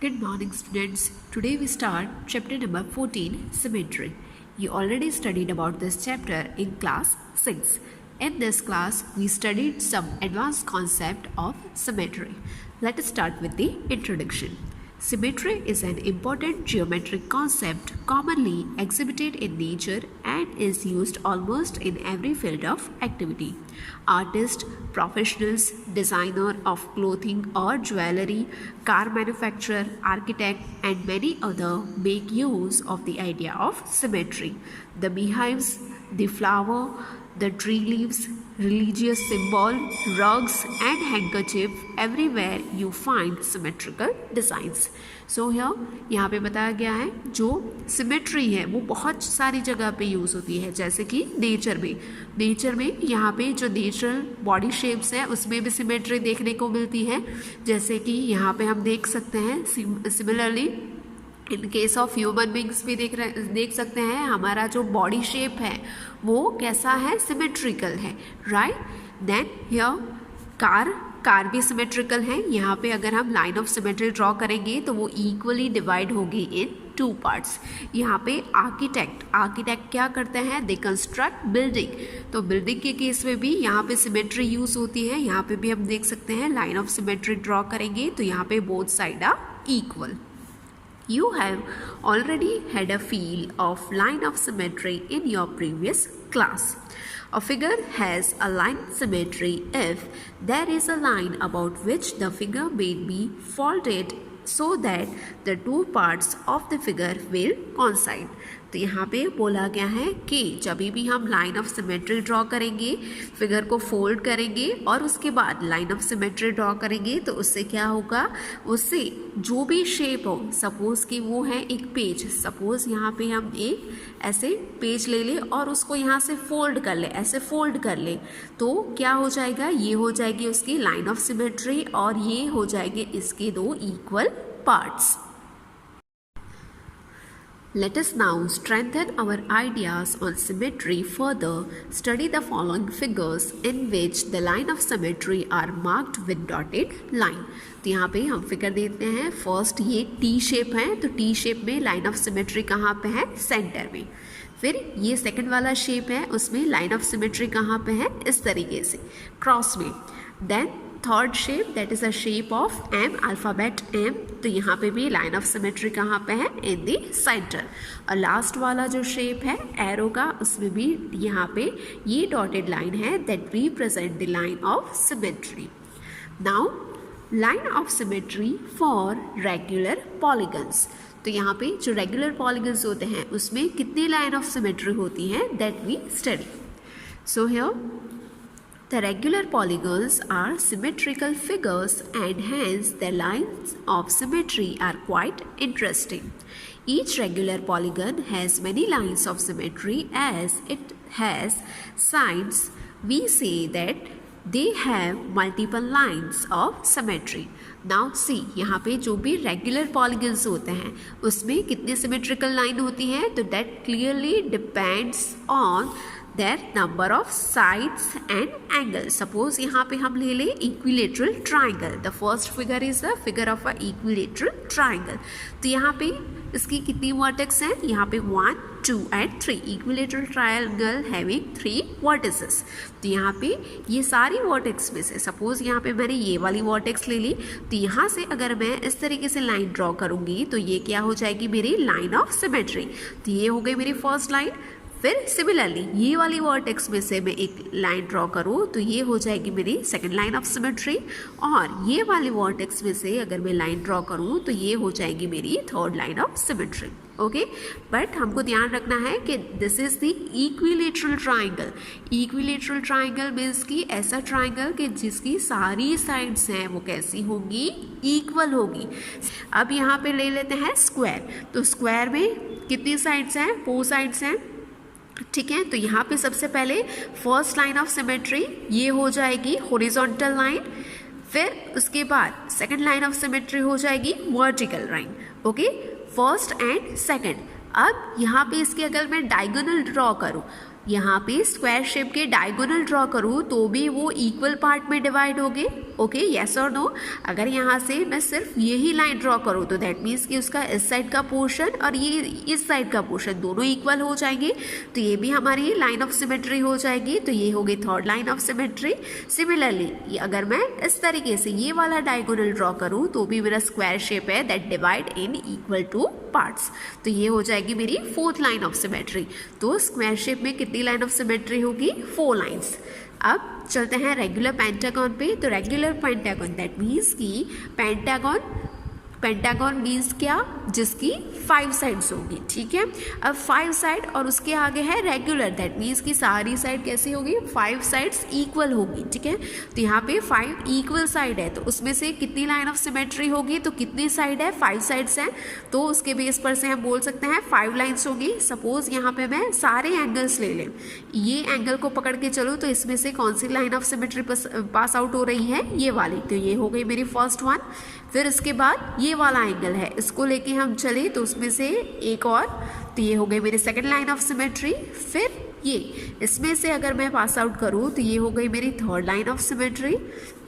Good morning, students. Today we start chapter number 14, Symmetry. You already studied about this chapter in class 6. In this class, we studied some advanced concept of symmetry. Let us start with the introduction. Symmetry is an important geometric concept commonly exhibited in nature and is used almost in every field of activity. Artists, professionals, designer of clothing or jewelry, car manufacturer, architect, and many others make use of the idea of symmetry. The beehives, the flower, the tree leaves, religious symbol, rugs and handkerchief, everywhere you find symmetrical designs. So here यहाँ पे बताया गया है जो symmetry है वो बहुत सारी जगह पे यूज़ होती है, जैसे कि नेचर में यहाँ पे जो नेचुरल बॉडी शेप्स है उसमें भी सिमेट्री देखने को मिलती है, जैसे कि यहाँ पे हम देख सकते हैं. Similarly in case of human beings भी देख सकते हैं हमारा जो बॉडी शेप है वो कैसा है, सिमेट्रिकल है, राइट. देन हियर कार भी सिमेट्रिकल है. यहाँ पे अगर हम लाइन ऑफ सिमेट्री ड्रॉ करेंगे तो वो इक्वली डिवाइड होगी इन 2 पार्ट्स. यहाँ पे आर्किटेक्ट क्या करते हैं, दे कंस्ट्रक्ट बिल्डिंग. तो बिल्डिंग के केस में भी यहाँ पे सिमेट्री यूज होती है. यहाँ पे भी हम देख सकते हैं लाइन ऑफ सिमेट्री ड्रॉ करेंगे तो यहाँ पे both side are equal. You have already had a feel of line of symmetry in your previous class. A figure has a line symmetry if there is a line about which the figure may be folded so that the 2 parts of the figure will coincide. तो यहाँ पे बोला गया है कि जब भी हम लाइन ऑफ सिमेट्री ड्रॉ करेंगे, फिगर को फोल्ड करेंगे और उसके बाद लाइन ऑफ सिमेट्री ड्रॉ करेंगे तो उससे क्या होगा, उससे जो भी शेप हो, सपोज कि वो है एक पेज, सपोज यहाँ पे हम एक ऐसे पेज ले ले और उसको यहाँ से फोल्ड कर ले, ऐसे फोल्ड कर ले तो क्या हो जाएगा, ये हो जाएगी उसकी लाइन ऑफ सिमेट्री और ये हो जाएंगे इसके 2 equal parts. Let us now strengthen our ideas on symmetry further. Study the following figures in which the line of symmetry are marked with dotted line. तो यहाँ पे हम फिगर देते हैं. फर्स्ट ये टी शेप है तो टी शेप में लाइन ऑफ सिमेट्री कहाँ पे है, सेंटर में. फिर ये सेकंड वाला शेप है उसमें लाइन ऑफ सिमेट्री कहाँ पे है, इस तरीके से क्रॉस में. Then third shape that is a shape of M, alphabet M, तो यहाँ पे भी लाइन ऑफ सिमेट्री कहाँ पे है, इन द सेंटर. और लास्ट वाला जो शेप है एरो का उसमें भी यहाँ पे ये डॉटेड लाइन है that represent the line of symmetry. Now line of symmetry for regular polygons. तो यहाँ पे जो रेगुलर पॉलीगन्स होते हैं उसमें कितनी लाइन ऑफ सिमेट्री होती है that we study. So here the regular polygons are symmetrical figures and hence their lines of symmetry are quite interesting. Each regular polygon has many lines of symmetry as it has sides. We say that they have multiple lines of symmetry. Now see, यहाँ पे जो भी regular polygons होते हैं उसमें कितनी symmetrical line होती है, तो that clearly depends on their number of sides and angles. Suppose यहाँ पे हम ले लें equilateral triangle. The first figure is the figure of a equilateral triangle. तो यहाँ पे इसकी कितनी vertex हैं, यहाँ पे 1, 2 and 3. Equilateral triangle having 3 vertices. तो यहाँ पे ये सारी vertex में से सपोज यहाँ पे मैंने ये वाली vertex ले ली तो यहाँ से अगर मैं इस तरीके से लाइन ड्रॉ करूँगी तो ये क्या हो जाएगी, मेरी लाइन ऑफ सिमेट्री. तो ये हो गई मेरी फर्स्ट लाइन. फिर सिमिलरली ये वाली वर्टेक्स में से मैं एक लाइन ड्रॉ करूँ तो ये हो जाएगी मेरी सेकंड लाइन ऑफ सिमेट्री. और ये वाली वर्टेक्स में से अगर मैं लाइन ड्रॉ करूँ तो ये हो जाएगी मेरी third line of symmetry. Okay, but हमको ध्यान रखना है कि this is the equilateral triangle. Equilateral triangle means कि ऐसा ट्राइंगल कि जिसकी सारी साइड्स हैं वो कैसी होंगी, इक्वल होगी. अब यहाँ पे ले लेते हैं स्क्वायर. तो स्क्वायर में कितनी साइड्स हैं, 4 साइड्स हैं, ठीक है. तो यहाँ पे सबसे पहले फर्स्ट लाइन ऑफ सिमेट्री ये हो जाएगी हॉरिजॉन्टल लाइन. फिर उसके बाद सेकंड लाइन ऑफ सिमेट्री हो जाएगी vertical line. Okay, first and second. अब यहाँ पे इसके अगर मैं डायगोनल ड्रॉ करूँ यहाँ पे स्क्वायर शेप के डायगोनल ड्रॉ करूँ तो भी वो इक्वल पार्ट में डिवाइड होंगे. ओके, यस और नो. अगर यहाँ से मैं सिर्फ यही लाइन ड्रॉ करूँ तो दैट मीन्स कि उसका इस साइड का पोर्शन और ये इस साइड का पोर्शन दोनों इक्वल हो जाएंगे, तो ये भी हमारी लाइन ऑफ सिमेट्री हो जाएगी. तो ये हो गई third line of symmetry. Similarly अगर मैं इस तरीके से ये वाला डायगोनल ड्रॉ करूँ तो भी मेरा स्क्वायर शेप है that divide in equal two parts. तो ये हो जाएगी मेरी फोर्थ लाइन ऑफ सिमेट्री. तो स्क्वायर शेप में कितनी लाइन ऑफ सिमेट्री होगी? 4 लाइन्स. अब चलते हैं रेगुलर पेंटागन पे. तो रेगुलर पेंटागन दैट मीन्स कि पेंटागन मीन्स क्या? जिसकी 5 साइड्स होगी. ठीक है, अब 5 साइड और उसके आगे है रेगुलर दैट मीन्स कि सारी साइड कैसी होगी? 5 साइड्स इक्वल होगी. ठीक है, तो यहाँ पे 5 इक्वल साइड है तो उसमें से कितनी लाइन ऑफ सिमेट्री होगी? तो कितनी साइड है? 5 साइड्स हैं, तो उसके बेस पर से हम बोल सकते हैं 5 लाइन्स होगी. सपोज यहाँ पे मैं सारे एंगल्स ले लें, ये एंगल को पकड़ के चलो तो इसमें से कौन सी line of symmetry pass out हो रही है? ये वाली. तो ये हो गई मेरी फर्स्ट वन. फिर इसके बाद ये वाला एंगल है, इसको लेके हम चले तो उसमें से एक और, तो ये हो गई मेरी सेकंड लाइन ऑफ सिमेट्री. फिर ये इसमें से अगर मैं पास आउट करूँ तो ये हो गई मेरी थर्ड लाइन ऑफ सिमेट्री.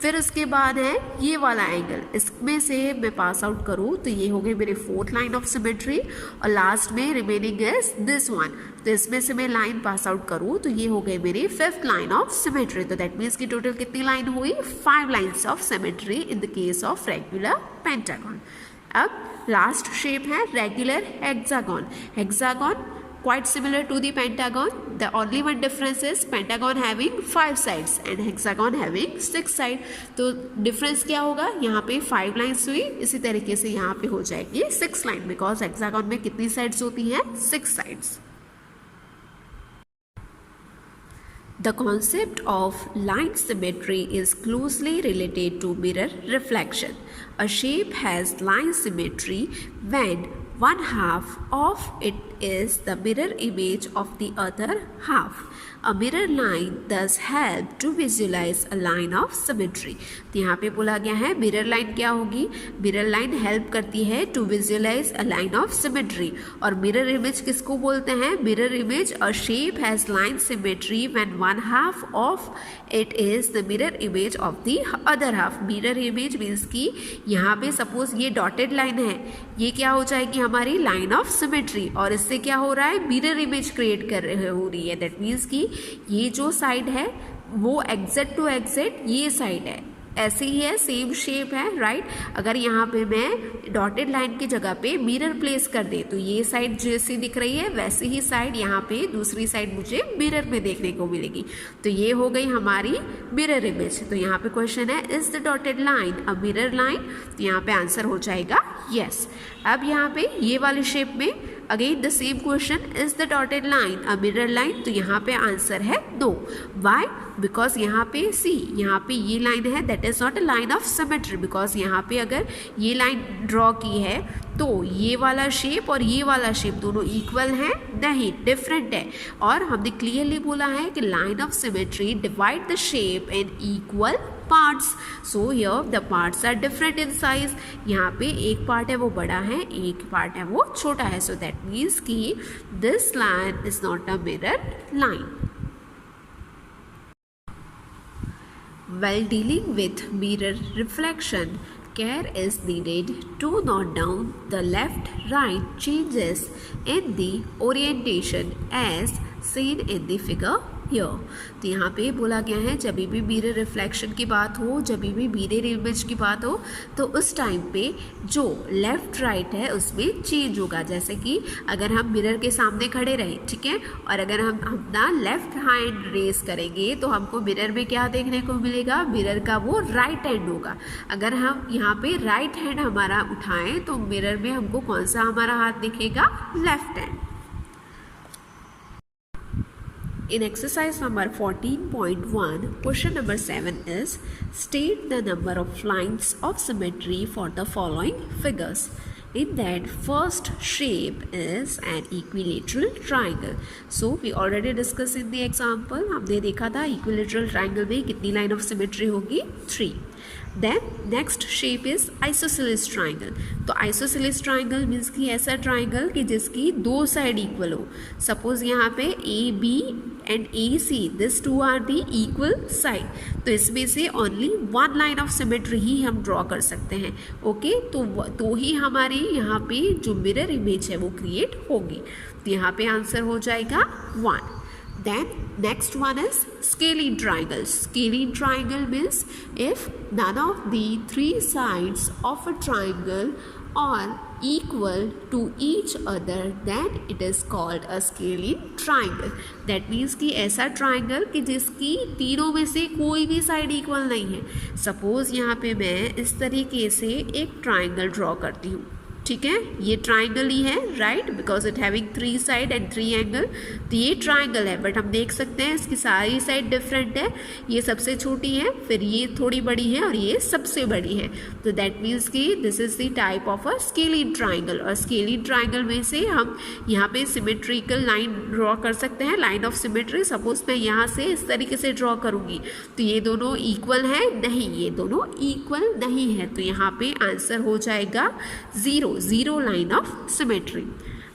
फिर उसके बाद है ये वाला एंगल, इसमें से मैं पास आउट करूँ तो ये हो गई मेरी फोर्थ लाइन ऑफ सिमेट्री. और लास्ट में रिमेनिंग इज दिस वन, तो इसमें से मैं लाइन पास आउट करूँ तो ये हो गई मेरी फिफ्थ लाइन ऑफ सिमेट्री. तो दैट मीन्स की टोटल कितनी लाइन हुई? 5 lines of symmetry in the case of regular pentagon. अब लास्ट शेप है regular hexagon. Hexagon quite similar to the pentagon. The only one difference is pentagon having 5 sides and hexagon having 6 sides. तो difference क्या होगा? यहाँ पे 5 lines हुई, इसी तरीके से यहाँ पे हो जाएगी 6 लाइन, बिकॉज हेक्सागन में कितनी साइड्स होती हैं? 6 sides. The concept of line symmetry is closely related to mirror reflection. A shape has line symmetry when one half of it is the mirror image of the other half. A mirror line thus help to visualize a line of symmetry. तो यहाँ पे बोला गया है mirror line क्या होगी? Mirror line help करती है to visualise a line of symmetry. और मिरर इमेज किसको बोलते हैं? Mirror image a shape has line symmetry when one half of it is the mirror image of the other half. Mirror image means कि यहाँ पे suppose ये dotted line है, ये क्या हो जाएगी? हमारी लाइन ऑफ सिमेट्री. और इससे क्या हो रहा है? मिरर इमेज क्रिएट हो रही है. दैट मीन्स कि ये जो साइड है वो एग्जैक्ट टू एग्जैक्ट ये साइड है, ऐसे ही है, सेम शेप है, राइट. अगर यहाँ पे मैं डॉटेड लाइन की जगह पे मिरर प्लेस कर दे तो ये साइड जैसी दिख रही है वैसे ही साइड यहाँ पे दूसरी साइड मुझे मिरर में देखने को मिलेगी. तो ये हो गई हमारी मिरर इमेज. तो यहाँ पे क्वेश्चन है is the dotted line a mirror line? तो यहाँ पे आंसर हो जाएगा यस. अब यहाँ पे ये वाली शेप में again the same question is the dotted line a mirror line? तो यहाँ पे आंसर है नो. वाई? बिकॉज यहाँ पे सी यहाँ पे ये लाइन है that is not a line of symmetry. Because यहाँ पे अगर ये लाइन ड्रॉ की है तो ये वाला शेप और ये वाला शेप दोनों इक्वल हैं? नहीं, डिफरेंट है. और हमने क्लियरली बोला है कि line of symmetry divide the shape in equal parts. So here the parts are different in size. यहाँ पे एक पार्ट है वो बड़ा है, एक पार्ट है वो छोटा है. So that means कि this line is not a mirror line. While dealing with mirror reflection, care is needed to note down the left-right changes in the orientation as seen in the figure here. तो यहाँ पे बोला गया है जब भी mirror reflection की बात हो, जब भी मिरर इमेज की बात हो तो उस टाइम पे जो लेफ्ट राइट है उसमें चेंज होगा. जैसे कि अगर हम मिरर के सामने खड़े रहे, ठीक है, और अगर हम अपना लेफ्ट हैंड रेस करेंगे तो हमको मिरर में क्या देखने को मिलेगा? मिरर का वो राइट हैंड होगा. अगर हम यहाँ पे राइट हैंड हमारा उठाएं तो मिरर में हमको कौन सा हमारा हाथ दिखेगा? Left hand. In exercise number 14.1, question number 7 is state the number of lines of symmetry for the following figures. In that first shape is an equilateral triangle. So we already discussed in the example. हमने देखा था equilateral triangle में कितनी line of symmetry होगी? 3. Then next shape is isosceles triangle. तो isosceles triangle means कि ऐसा triangle कि जिसकी दो साइड इक्वल हो. सपोज यहाँ पे A B and AC, these two are the equal side. तो इसमें से only one line of symmetry ही हम ड्रॉ कर सकते हैं. ओके, तो ही हमारे यहाँ पे जो मिरर इमेज है वो क्रिएट होगी. तो यहाँ पे आंसर हो जाएगा 1. Then next one is scalene triangle. Scalene triangle means if none of the three sides of a triangle are equal to each other, then it is called a scalene triangle. That means कि ऐसा triangle कि जिसकी तीनों में से कोई भी side equal नहीं है. सपोज यहाँ पे मैं इस तरीके से एक triangle ड्रॉ करती हूँ. ठीक है, ये ट्राइंगल ही है, right, because it having 3 side and 3 angle. तो ये ट्राइंगल है, बट हम देख सकते हैं इसकी सारी साइड डिफरेंट है. ये सबसे छोटी है, फिर ये थोड़ी बड़ी है और ये सबसे बड़ी है. तो दैट मीन्स कि this is the type of a scalene triangle. और स्केलिन ट्राइंगल में से हम यहाँ पे सिमेट्रिकल लाइन ड्रॉ कर सकते हैं, लाइन ऑफ सिमेट्री. सपोज मैं यहाँ से इस तरीके से ड्रॉ करूँगी तो ये दोनों इक्वल है नहीं, ये दोनों इक्वल नहीं है. तो यहाँ पे आंसर हो जाएगा 0 line of symmetry.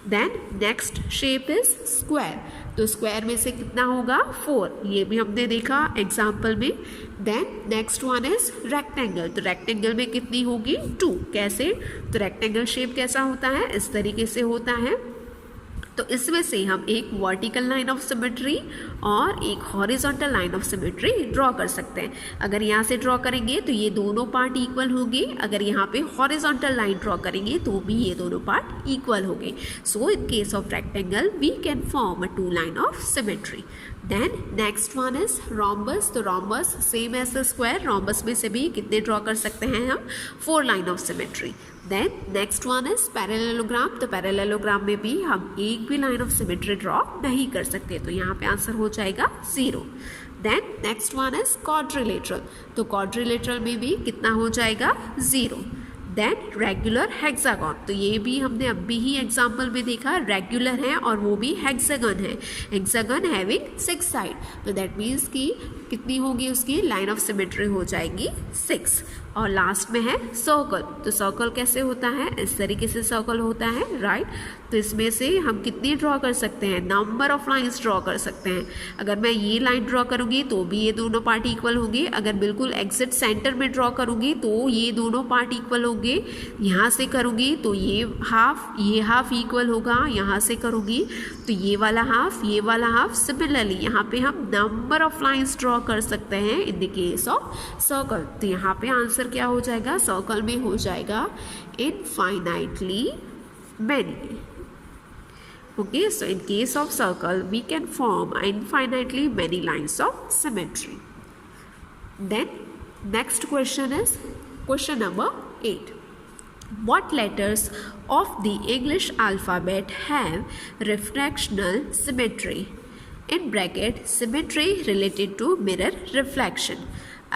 Then next shape is square. तो स्क्वायर में से कितना होगा 4. ये भी हमने देखा एग्जाम्पल में. Then next one is rectangle. तो रेक्टेंगल में कितनी होगी 2. कैसे? तो रेक्टेंगल शेप कैसा होता है, इस तरीके से होता है. तो इसमें से हम एक वर्टिकल लाइन ऑफ सिमेट्री और एक horizontal line of symmetry draw कर सकते हैं. अगर यहाँ से ड्रॉ करेंगे तो ये दोनों पार्ट इक्वल होंगे. अगर यहाँ पे हॉरिजॉन्टल लाइन ड्रॉ करेंगे तो भी ये दोनों पार्ट इक्वल होंगे. So in case of rectangle we can form a 2 line of symmetry. Then next one is rhombus. तो rhombus same as the square. rhombus में से भी कितने ड्रॉ कर सकते हैं हम 4 line of symmetry. Then next one is parallelogram. तो parallelogram में भी हम एक भी लाइन ऑफ सिमेट्री ड्रॉ नहीं कर सकते. तो यहाँ पे आंसर हो जाएगा 0. Then next one is quadrilateral. तो quadrilateral में भी कितना हो जाएगा 0. Then regular hexagon. तो ये भी हमने अभी ही एग्जाम्पल में देखा, रेगुलर है और वो भी हेक्सागन है. Hexagon having 6 side. तो दैट मीन्स कि कितनी होगी उसकी लाइन ऑफ सिमेट्री हो जाएगी 6. और लास्ट में है सर्कल. तो सर्कल कैसे होता है, इस तरीके से सर्कल होता है, राइट. तो इसमें से हम कितनी ड्रॉ कर सकते हैं, नंबर ऑफ लाइंस ड्रॉ कर सकते हैं. अगर मैं ये लाइन ड्रॉ करूँगी तो भी ये दोनों पार्ट इक्वल होंगे. अगर बिल्कुल एग्जैक्ट सेंटर में ड्रॉ करूँगी तो ये दोनों पार्ट इक्वल होंगे. यहाँ से करूँगी तो ये हाफ इक्वल होगा. यहाँ से करूँगी तो ये वाला हाफ. सिमिलरली यहाँ पे हम नंबर ऑफ लाइंस ड्रॉ कर सकते हैं in the case of circle. तो यहाँ पे आंसर क्या हो जाएगा, सर्कल में हो जाएगा infinitely many. Okay, so in case of circle we can form infinitely many lines of symmetry. Then next question is question number 8. What letters of the English alphabet have refractional symmetry? In bracket symmetry related to mirror reflection.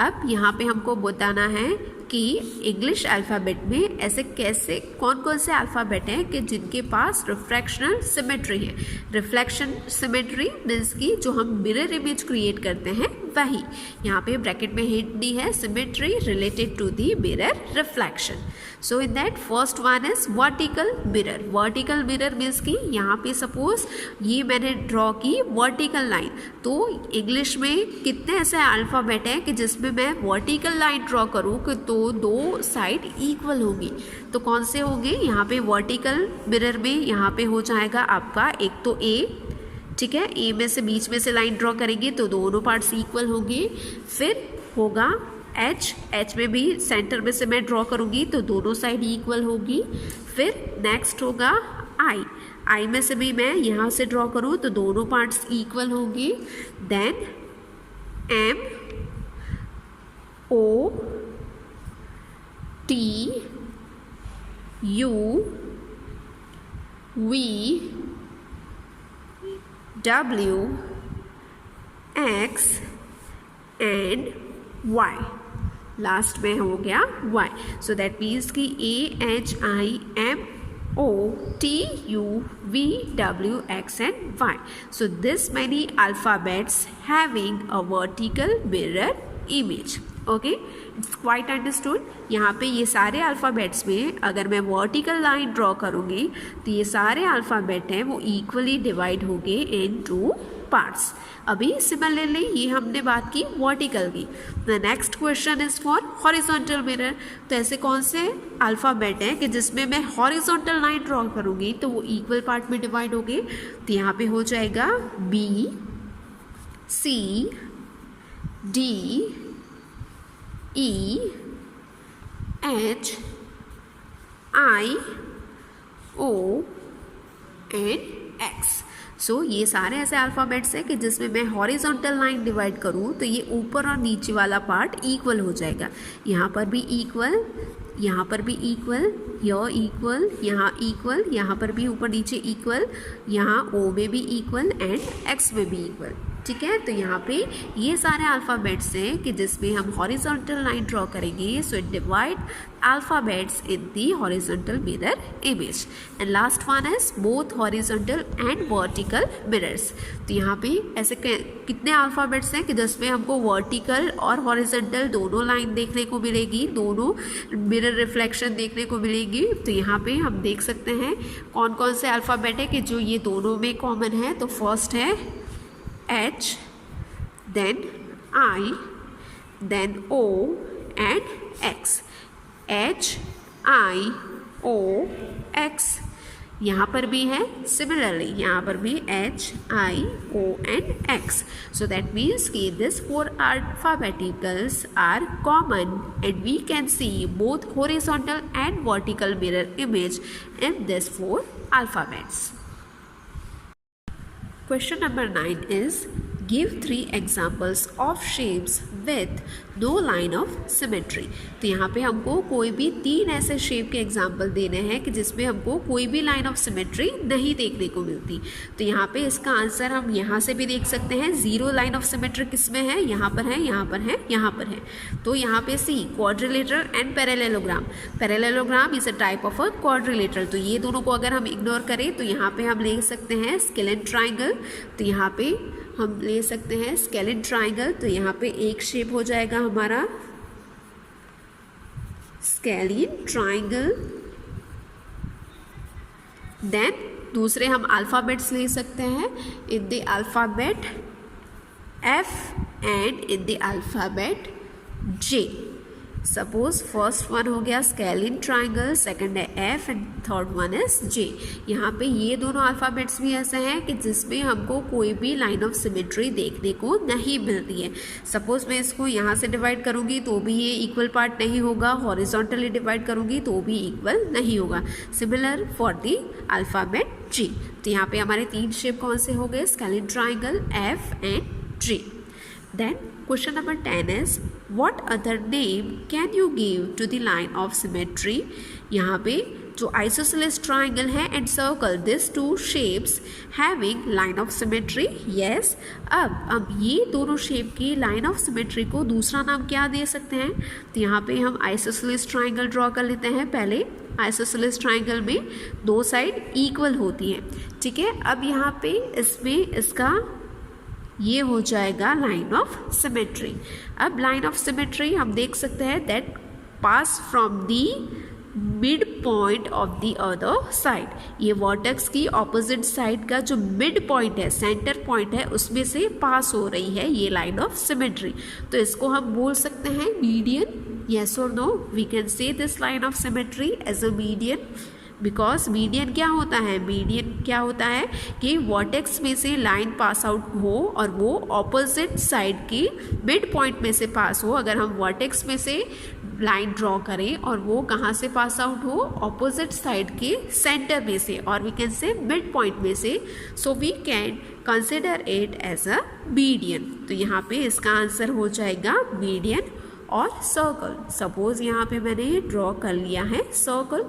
अब यहाँ पे हमको बताना है कि English alphabet में ऐसे कैसे कौन से अल्फ़ाबेट हैं कि जिनके पास रिफ्रैक्शनल सिमेट्री है. रिफ्लेक्शन सिमेट्री मीन्स कि जो हम मिरर इमेज क्रिएट करते हैं वही. यहाँ पे ब्रैकेट में हिंट दी है, symmetry related to the mirror reflection. So in that first one is vertical mirror. Vertical mirror means कि यहाँ पे सपोज ये मैंने ड्रॉ की वर्टिकल लाइन. तो इंग्लिश में कितने ऐसे अल्फ़ाबेट हैं कि जिसमें मैं वर्टिकल लाइन ड्रॉ करूँ तो 2 साइड इक्वल होगी. तो कौन से होंगे यहाँ पे वर्टिकल मिरर में, यहाँ पे हो जाएगा आपका एक तो ए. ठीक है, ए में से बीच में से लाइन ड्रॉ करेंगे तो दोनों पार्ट्स इक्वल होंगे. फिर होगा एच में भी सेंटर में से मैं ड्रॉ करूँगी तो दोनों साइड इक्वल होगी. फिर नेक्स्ट होगा आई में से भी मैं यहाँ से ड्रॉ करूँ तो दोनों पार्ट्स इक्वल होंगी. Then M O T U V W X and Y. Last में हो गया वाई. सो दैट मीन्स कि A H I M O T U V W X and Y. So this many alphabets having a vertical mirror image. Okay, it's quite understood. यहाँ पे ये सारे alphabets में अगर मैं वर्टिकल लाइन ड्रॉ करूँगी तो ये सारे अल्फ़ाबेट हैं वो इक्वली डिवाइड होंगे इनटू पार्ट्स। अभी सिमिलरली ये हमने बात की वर्टिकल की। The next question is for horizontal mirror. तो ऐसे कौन से अल्फ़ाबेट हैं कि जिसमें मैं हॉरिजॉन्टल लाइन ड्रॉ करूँगी तो वो इक्वल पार्ट में डिवाइड होगी। तो यहाँ पे हो जाएगा B, C, D, E, H, I, O and X। सो ये सारे ऐसे अल्फ़ाबेट्स हैं कि जिसमें मैं हॉरिजॉन्टल लाइन डिवाइड करूँ तो ये ऊपर और नीचे वाला पार्ट इक्वल हो जाएगा। यहाँ पर भी इक्वल, यहाँ पर भी इक्वल, यहाँ इक्वल, यहाँ पर भी ऊपर नीचे इक्वल, यहाँ O में भी इक्वल एंड X में भी इक्वल। ठीक है, तो यहाँ पे ये सारे अल्फ़ाबेट्स हैं कि जिसमें हम हॉरिजॉन्टल लाइन ड्रॉ करेंगे। So it divide alphabets in the horizontal mirror image. And last one is both horizontal and vertical mirrors. तो यहाँ पे ऐसे कितने अल्फ़ाबेट्स हैं कि जिसमें हमको वर्टिकल और हॉरिजॉन्टल दोनों लाइन देखने को मिलेगी, दोनों मिरर रिफ्लेक्शन देखने को मिलेगी। तो यहाँ पे हम देख सकते हैं कौन कौन से अल्फ़ाबेट है कि जो ये दोनों में कॉमन है। तो फर्स्ट है H, then I, then O and X। H, I, O, X। यहाँ पर भी है सिमिलरली, यहाँ पर भी H, I, O and X। So that means कि this four alphabeticals are common and we can see both horizontal and vertical mirror image in these four alphabets। Question number 9 is give 3 examples of shapes with no line of symmetry। तो यहाँ पे हमको कोई भी 3 ऐसे shape के example देने हैं कि जिसमें हमको कोई भी लाइन ऑफ सिमेट्री नहीं देखने को मिलती। तो यहाँ पे इसका आंसर हम यहाँ से भी देख सकते हैं। 0 लाइन ऑफ सिमेट्री किस में है, यहाँ पर है, यहाँ पर है, यहाँ पर है। तो यहाँ पे C quadrilateral and parallelogram. Parallelogram is a type of a quadrilateral. तो ये दोनों को अगर हम इग्नोर करें तो यहाँ पे हम ले सकते हैं स्केलेन ट्राइंगल। तो यहाँ पे हम ले सकते हैं स्केलेन ट्राइंगल। तो यहाँ पे एक शेप हो जाएगा हमारा स्केलिन ट्राइंगल। देन दूसरे हम अल्फ़ाबेट्स ले सकते हैं in the alphabet F and in the alphabet J। Suppose first one हो गया स्केलिन ट्राइंगल, सेकंड है F and third one is J। यहाँ पे ये दोनों अल्फ़ाबेट्स भी ऐसे हैं कि जिसमें हमको कोई भी लाइन ऑफ सिमेट्री देखने को नहीं मिलती है। सपोज मैं इसको यहाँ से डिवाइड करूँगी तो भी ये इक्वल पार्ट नहीं होगा, हॉरिजॉन्टली डिवाइड करूँगी तो भी इक्वल नहीं होगा। Similar for the alphabet G। तो यहाँ पे हमारे 3 शेप कौन से हो गए, scalene triangle, F and J। Then question number 10 is what other name can you give to the line of symmetry। यहाँ पे जो isosceles triangle है and circle, these two shapes having line of symmetry। yes। अब ये दोनों shape की line of symmetry को दूसरा नाम क्या दे सकते हैं। तो यहाँ पे हम isosceles triangle ड्रॉ कर लेते हैं। पहले isosceles triangle में 2 साइड इक्वल होती हैं, ठीक है। अब यहाँ पे इसमें इसका ये हो जाएगा लाइन ऑफ सिमेट्री। अब लाइन ऑफ सिमेट्री हम देख सकते हैं that pass from the mid point of the other side. ये वर्टेक्स की ऑपोजिट साइड का जो मिड पॉइंट है, सेंटर पॉइंट है, उसमें से पास हो रही है ये लाइन ऑफ सिमेट्री। तो इसको हम बोल सकते हैं मीडियन। येस और no, we can say this line of symmetry as a median. Because median क्या होता है, मीडियन क्या होता है कि वर्टेक्स में से लाइन पास आउट हो और वो ऑपोजिट साइड की मिड पॉइंट में से पास हो। अगर हम वर्टेक्स में से लाइन ड्रॉ करें और वो कहाँ से पास आउट हो, ऑपोजिट साइड के सेंटर में से, और we can say mid point में से, so we can consider it as a median. तो यहाँ पे इसका आंसर हो जाएगा मीडियन और सर्कल। सपोज यहाँ पे मैंने ड्रॉ कर लिया है सर्कल,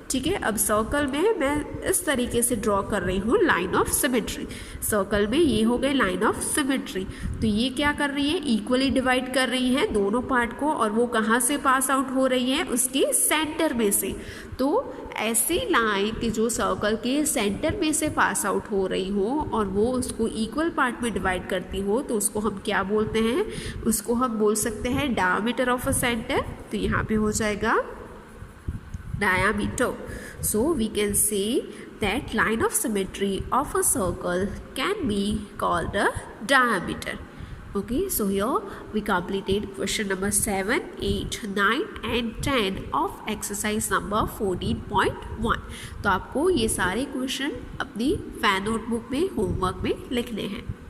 ठीक है। अब सर्कल में मैं इस तरीके से ड्रॉ कर रही हूँ लाइन ऑफ सिमेट्री। सर्कल में ये हो गई लाइन ऑफ सिमेट्री। तो ये क्या कर रही है, इक्वली डिवाइड कर रही है दोनों पार्ट को, और वो कहाँ से पास आउट हो रही है, उसके सेंटर में से। तो ऐसी लाइन कि जो सर्कल के सेंटर में से पास आउट हो रही हो और वो उसको इक्वल पार्ट में डिवाइड करती हो, तो उसको हम क्या बोलते हैं, उसको हम बोल सकते हैं डायमीटर ऑफ अ सेंटर। तो यहाँ पे हो जाएगा diameter. So we can say that line of symmetry of a circle can be called a diameter. Okay, so here we completed question number 7, 8, 9 and 10 of exercise number 14.1. तो आपको ये सारे question अपनी फैन नोटबुक में homework में लिखने हैं.